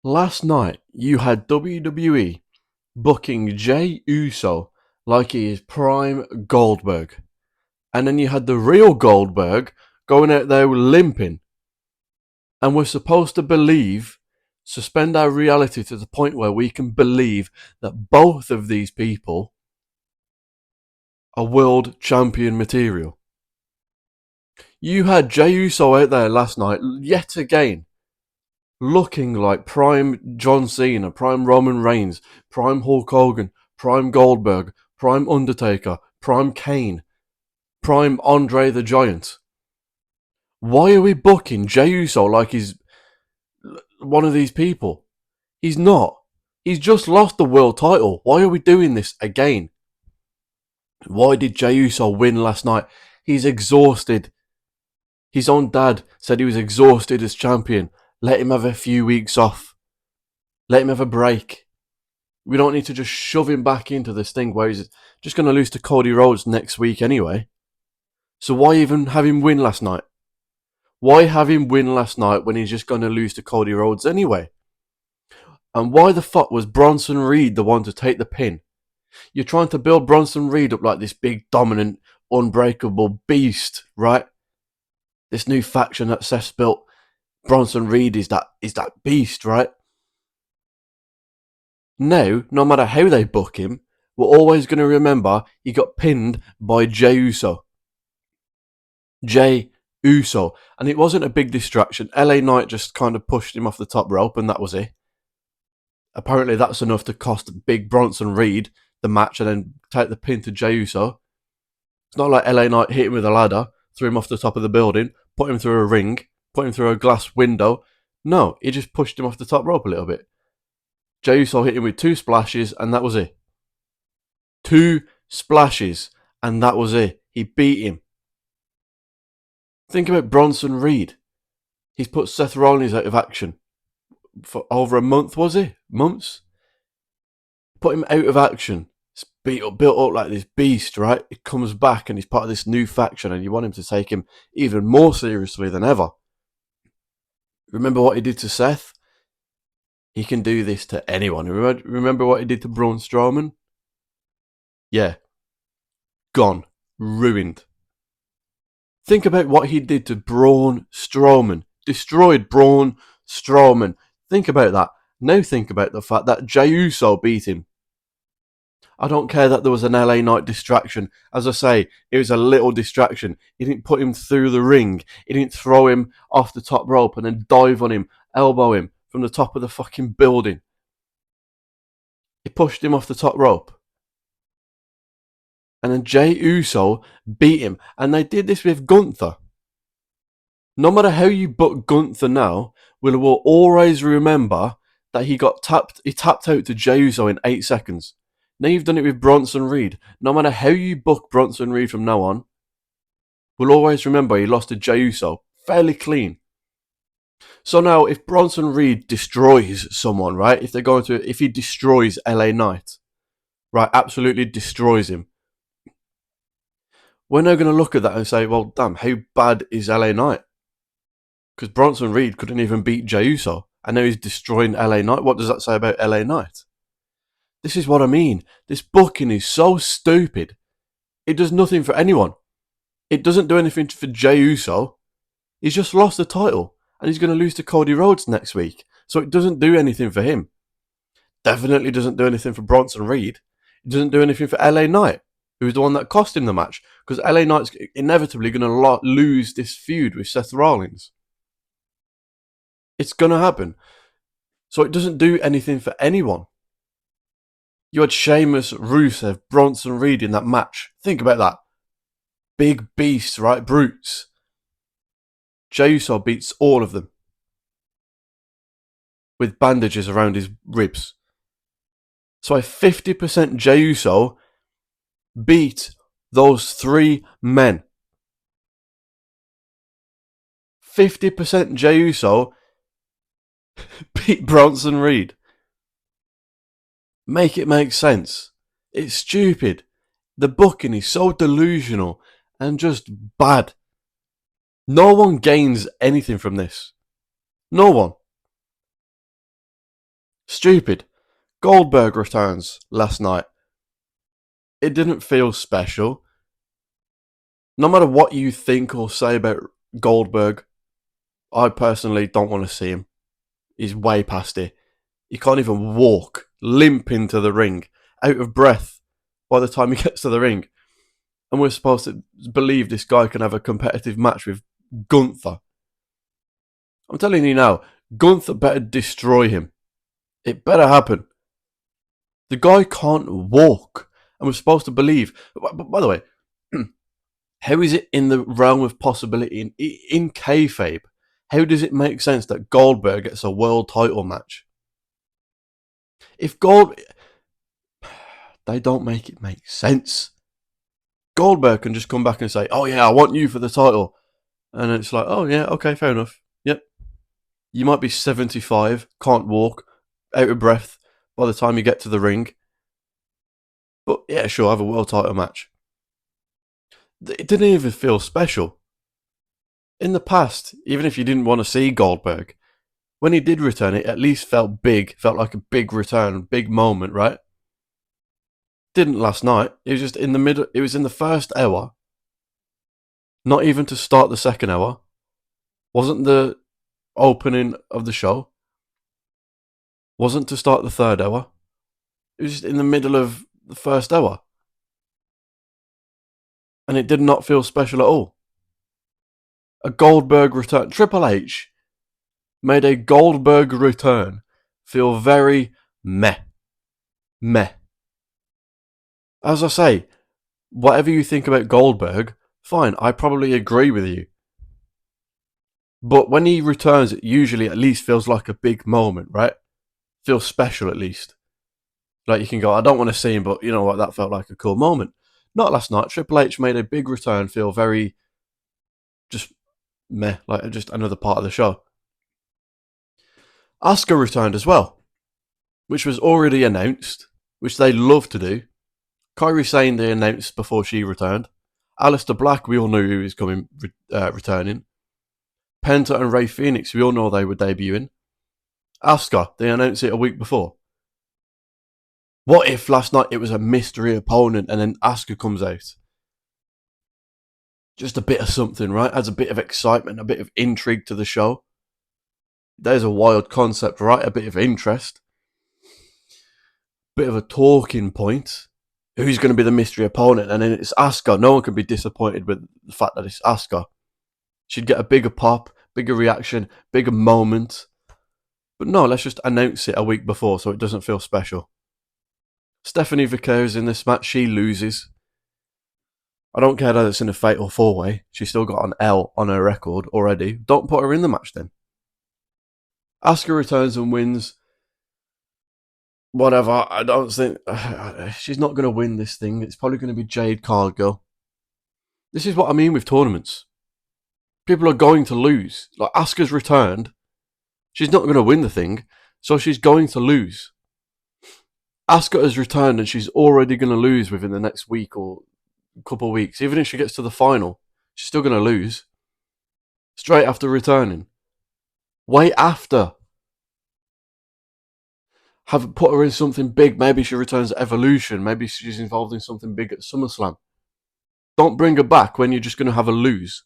Last night, you had WWE booking Jey Uso like he is prime Goldberg. And then you had the real Goldberg going out there limping. And we're supposed to suspend our reality to the point where we can believe that both of these people are world champion material. You had Jey Uso out there last night, yet again, looking like prime John Cena, prime Roman Reigns, prime Hulk Hogan, prime Goldberg, prime Undertaker, prime Kane, prime Andre the Giant. Why are we booking Jey Uso like he's one of these people? He's not. He's just lost the world title. Why are we doing this again? Why did Jey Uso win last night? He's exhausted. His own dad said he was exhausted as champion. Let him have a few weeks off. Let him have a break. We don't need to just shove him back into this thing where he's just going to lose to Cody Rhodes next week anyway. So why even have him win last night? Why have him win last night when he's just going to lose to Cody Rhodes anyway? And why the fuck was Bronson Reed the one to take the pin? You're trying to build Bronson Reed up like this big, dominant, unbreakable beast, right? This new faction that Seth's built. Bronson Reed is that beast, right? Now, no matter how they book him, we're always going to remember he got pinned by Jey Uso. Jey Uso. And it wasn't a big distraction. LA Knight just kind of pushed him off the top rope and that was it. Apparently that's enough to cost big Bronson Reed the match and then take the pin to Jey Uso. It's not like LA Knight hit him with a ladder, threw him off the top of the building, put him through a ring, put him through a glass window. No, he just pushed him off the top rope a little bit. Jey Uso hit him with 2 splashes and that was it. 2 splashes and that was it. He beat him. Think about Bronson Reed. He's put Seth Rollins out of action for over a month, was it? Months? Put him out of action. Built up like this beast, right? He comes back and he's part of this new faction and you want him to take him even more seriously than ever. Remember what he did to Seth? He can do this to anyone. Remember what he did to Braun Strowman? Yeah. Gone. Ruined. Think about what he did to Braun Strowman. Destroyed Braun Strowman. Think about that. Now think about the fact that Jey Uso beat him. I don't care that there was an LA Knight distraction. As I say, it was a little distraction. He didn't put him through the ring. He didn't throw him off the top rope and then dive on him, elbow him from the top of the fucking building. He pushed him off the top rope. And then Jey Uso beat him. And they did this with Gunther. No matter how you book Gunther now, we will always remember that he tapped out to Jey Uso in 8 seconds. Now you've done it with Bronson Reed. No matter how you book Bronson Reed from now on, we'll always remember he lost to Jey Uso fairly clean. So now, if Bronson Reed destroys someone, right? If he destroys LA Knight, right? Absolutely destroys him. We're now going to look at that and say, well, damn, how bad is LA Knight? Because Bronson Reed couldn't even beat Jey Uso, and now he's destroying LA Knight. What does that say about LA Knight? This is what I mean. This booking is so stupid. It does nothing for anyone. It doesn't do anything for Jey Uso. He's just lost the title. And he's going to lose to Cody Rhodes next week. So it doesn't do anything for him. Definitely doesn't do anything for Bronson Reed. It doesn't do anything for LA Knight, who was the one that cost him the match. Because LA Knight's inevitably going to lose this feud with Seth Rollins. It's going to happen. So it doesn't do anything for anyone. You had Sheamus, Rusev, Bronson Reed in that match. Think about that. Big beasts, right? Brutes. Jey Uso beats all of them. With bandages around his ribs. So a 50% Jey Uso beat those 3 men. 50% Jey Uso beat Bronson Reed. Make it make sense. It's stupid. The booking is so delusional and just bad. No one gains anything from this. No one. Stupid. Goldberg Returns last night. It didn't feel special. No matter what you think or say about Goldberg, I personally don't want to see him. He's way past it. He can't even walk, limping to the ring, out of breath by the time he gets to the ring. And we're supposed to believe this guy can have a competitive match with Gunther. I'm telling you now, Gunther better destroy him. It better happen. The guy can't walk. And we're supposed to believe. By the way, how is it in the realm of possibility in kayfabe? How does it make sense that Goldberg gets a world title match? If they don't make it make sense. Goldberg can just come back and say, "Oh yeah, I want you for the title," and it's like, "Oh yeah, okay, fair enough. Yep, you might be 75, can't walk, out of breath by the time you get to the ring, but yeah, sure, have a world title match." It didn't even feel special. In the past, even if you didn't want to see Goldberg, when he did return, it at least felt big, felt like a big return, big moment, right? Didn't last night. It was just in the middle. It was in the first hour. Not even to start the second hour. Wasn't the opening of the show. Wasn't to start the third hour. It was just in the middle of the first hour. And it did not feel special at all. A Goldberg return. Triple H made a Goldberg return feel very meh. Meh. As I say, whatever you think about Goldberg, fine, I probably agree with you. But when he returns, it usually at least feels like a big moment, right? Feels special at least. Like you can go, I don't want to see him, but you know what, that felt like a cool moment. Not last night. Triple H made a big return feel very just meh, like just another part of the show. Asuka returned as well, which was already announced, which they love to do. Kairi Sane they announced before she returned. Aleister Black, we all knew he was returning. Penta and Rey Fenix, we all know they were debuting. Asuka, they announced it a week before. What if last night it was a mystery opponent and then Asuka comes out? Just a bit of something, right? Adds a bit of excitement, a bit of intrigue to the show. There's a wild concept, right? A bit of interest. Bit of a talking point. Who's going to be the mystery opponent? And then it's Asuka. No one can be disappointed with the fact that it's Asuka. She'd get a bigger pop, bigger reaction, bigger moment. But no, let's just announce it a week before so it doesn't feel special. Stephanie Vickers in this match, she loses. I don't care that it's in a fatal 4-way. She's still got an L on her record already. Don't put her in the match then. Asuka returns and wins. Whatever, I don't think... she's not going to win this thing. It's probably going to be Jade Cargill. This is what I mean with tournaments. People are going to lose. Like, Asuka's returned. She's not going to win the thing, so she's going to lose. Asuka has returned and she's already going to lose within the next week or couple of weeks. Even if she gets to the final, she's still going to lose. Straight after returning. Wait after. Have put her in something big. Maybe she returns at Evolution. Maybe she's involved in something big at SummerSlam. Don't bring her back when you're just going to have a lose.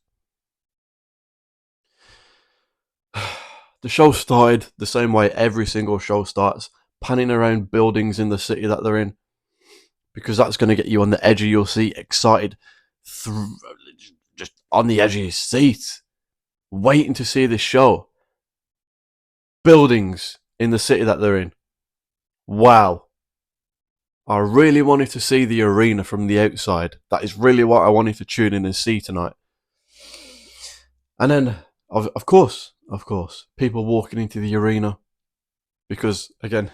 The show started the same way every single show starts. Panning around buildings in the city that they're in. Because that's going to get you on the edge of your seat, excited, just on the edge of your seat, waiting to see this show. Buildings in the city that they're in. Wow. I really wanted to see the arena from the outside. That is really what I wanted to tune in and see tonight. And then, of course, people walking into the arena. Because, again,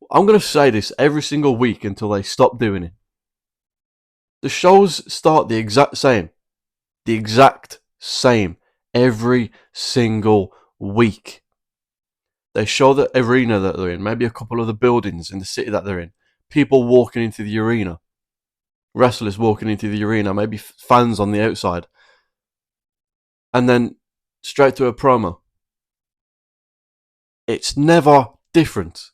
I'm going to say this every single week until they stop doing it. The shows start the exact same. The exact same. Every single week. They show the arena that they're in. Maybe a couple of the buildings in the city that they're in. People walking into the arena. Wrestlers walking into the arena. Maybe fans on the outside. And then straight to a promo. It's never different.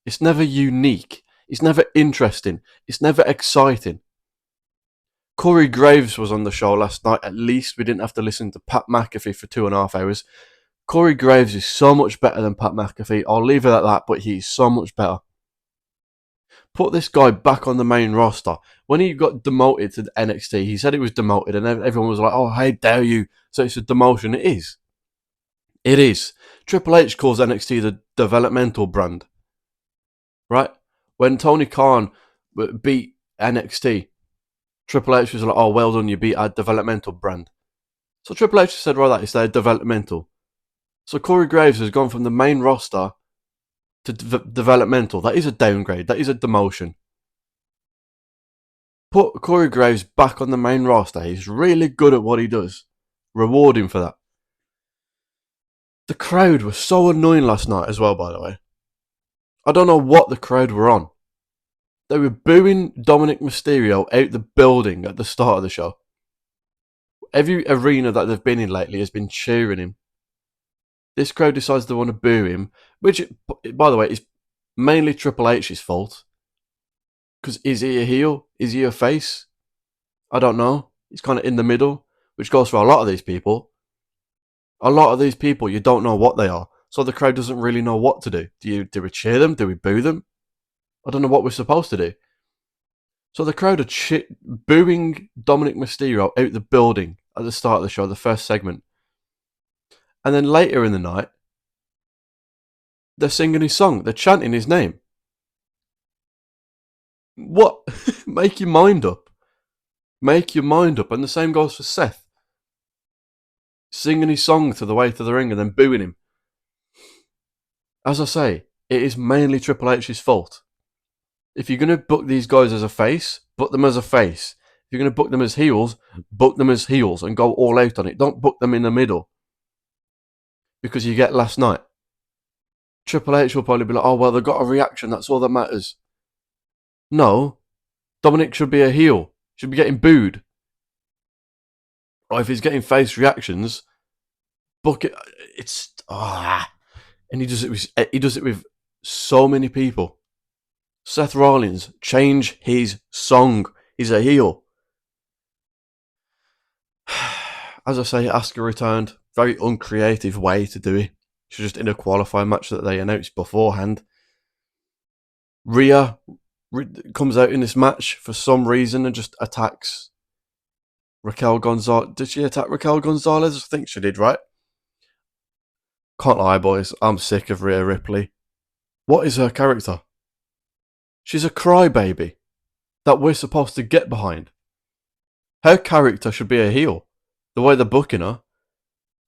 It's never unique. It's never interesting. It's never exciting. Cory Graves was on the show last night. At least we didn't have to listen to Pat McAfee for 2.5 hours. Cory Graves is so much better than Pat McAfee. I'll leave it at that, but he's so much better. Put this guy back on the main roster. When he got demoted to NXT, he said it was demoted, and everyone was like, "Oh, how dare you?" So it's a demotion. It is. It is. Triple H calls NXT the developmental brand. Right? When Tony Khan beat NXT, Triple H was like, "Oh, well done, you beat our developmental brand." So Triple H said, "Right, that is their developmental." So Cory Graves has gone from the main roster to developmental. That is a downgrade. That is a demotion. Put Cory Graves back on the main roster. He's really good at what he does. Reward him for that. The crowd was so annoying last night as well, by the way. I don't know what the crowd were on. They were booing Dominic Mysterio out the building at the start of the show. Every arena that they've been in lately has been cheering him. This crowd decides they want to boo him, which, by the way, is mainly Triple H's fault. Because is he a heel? Is he a face? I don't know. He's kind of in the middle, which goes for a lot of these people. A lot of these people, you don't know what they are. So the crowd doesn't really know what to do. Do we cheer them? Do we boo them? I don't know what we're supposed to do. So the crowd are booing Dominic Mysterio out the building at the start of the show, the first segment. And then later in the night, they're singing his song. They're chanting his name. What? Make your mind up. Make your mind up. And the same goes for Seth. Singing his song to the way to the ring and then booing him. As I say, it is mainly Triple H's fault. If you're going to book these guys as a face, book them as a face. If you're going to book them as heels, book them as heels and go all out on it. Don't book them in the middle. Because you get last night. Triple H will probably be like, "Oh, well, they got a reaction. That's all that matters." No. Dominic should be a heel. Should be getting booed. Or if he's getting face reactions, book it. It's... And he does it with so many people. Seth Rollins, change his song. He's a heel. As I say, Asuka returned. Very uncreative way to do it. She's just in a qualifying match that they announced beforehand. Rhea comes out in this match for some reason and just attacks Raquel Gonzalez. Did she attack Raquel Gonzalez? I think she did, right? Can't lie, boys. I'm sick of Rhea Ripley. What is her character? She's a crybaby that we're supposed to get behind. Her character should be a heel. The way they're booking her.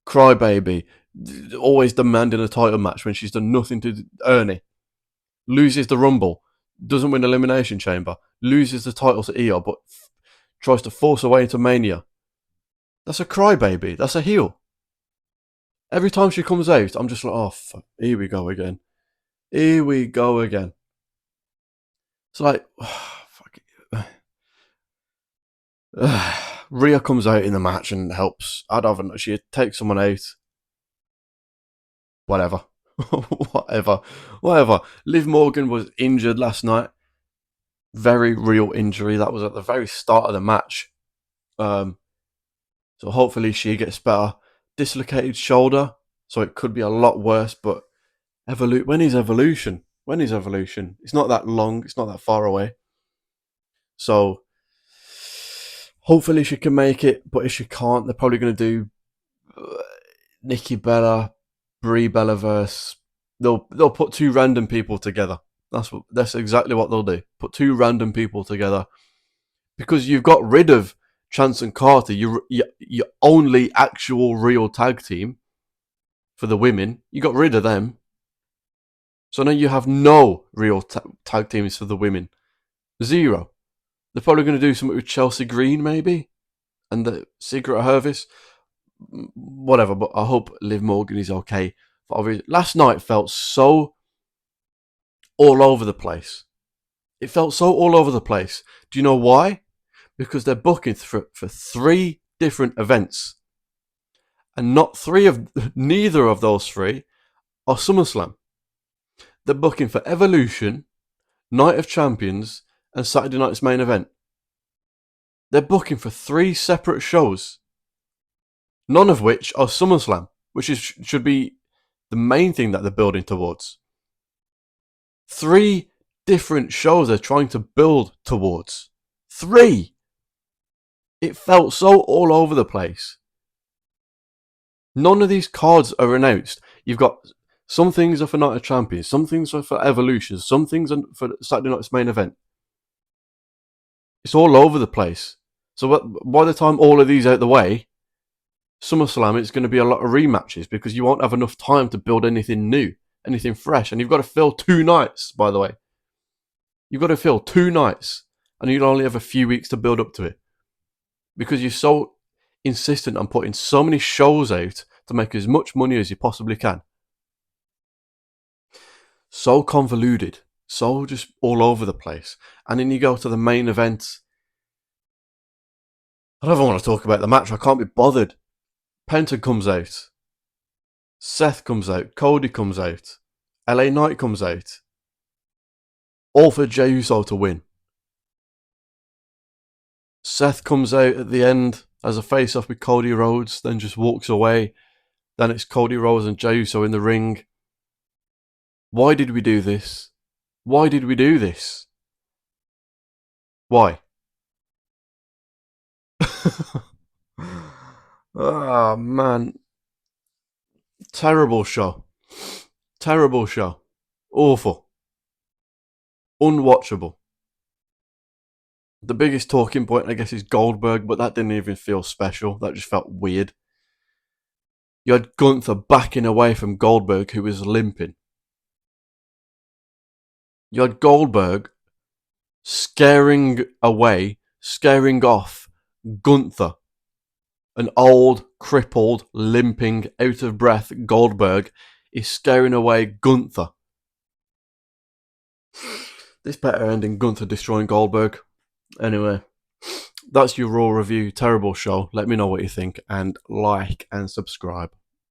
Crybaby. Always demanding a title match when she's done nothing to earn it. Loses the Rumble. Doesn't win Elimination Chamber. Loses the title to Io, but tries to force her way into Mania. That's a crybaby. That's a heel. Every time she comes out, I'm just like, "Oh, fuck. Here we go again. Here we go again." It's like, fuck it. Rhea comes out in the match and helps. I don't know. She takes someone out. Whatever. Whatever. Liv Morgan was injured last night. Very real injury. That was at the very start of the match. So hopefully she gets better. Dislocated shoulder. So it could be a lot worse. But when is Evolution? When is Evolution? It's not that long. It's not that far away. So hopefully she can make it. But if she can't, they're probably going to do Nikki Bella, Brie Bella verse. They'll put two random people together. That's exactly what they'll do. Put two random people together. Because you've got rid of Chance and Carter, your only actual real tag team for the women. You got rid of them. So now you have no real tag teams for the women. Zero. They're probably going to do something with Chelsea Green, maybe? And the Secret Hervis. Whatever, but I hope Liv Morgan is okay. Last night felt so all over the place. It felt so all over the place. Do you know why? Because they're booking for 3 different events. And neither of those 3 are SummerSlam. They're booking for Evolution, Night of Champions, and Saturday Night's Main Event. They're booking for 3 separate shows, none of which are SummerSlam, which should be the main thing that they're building towards. 3 different shows they're trying to build towards. 3! It felt so all over the place. None of these cards are announced. You've got some things are for Night of Champions, some things are for Evolution, some things are for Saturday Night's Main Event. It's all over the place. So by the time all of these are out the way, SummerSlam, it's going to be a lot of rematches because you won't have enough time to build anything new, anything fresh. And you've got to fill 2 nights, by the way. You've got to fill 2 nights, and you'll only have a few weeks to build up to it. Because you're so insistent on putting so many shows out to make as much money as you possibly can. So convoluted, so just all over the place. And then you go to the main event. I don't even want to talk about the match, I can't be bothered. Penta comes out. Seth comes out. Cody comes out. LA Knight comes out. All for Jey Uso to win. Seth comes out at the end as a face-off with Cody Rhodes, then just walks away. Then it's Cody Rhodes and Jey Uso in the ring. Why did we do this? Why did we do this? Why? Oh, man. Terrible show. Terrible show. Awful. Unwatchable. The biggest talking point, I guess, is Goldberg, but that didn't even feel special. That just felt weird. You had Gunther backing away from Goldberg, who was limping. You had Goldberg scaring off Gunther. An old, crippled, limping, out of breath Goldberg is scaring away Gunther. This better end in Gunther destroying Goldberg. Anyway, that's your Raw review. Terrible show. Let me know what you think and like and subscribe.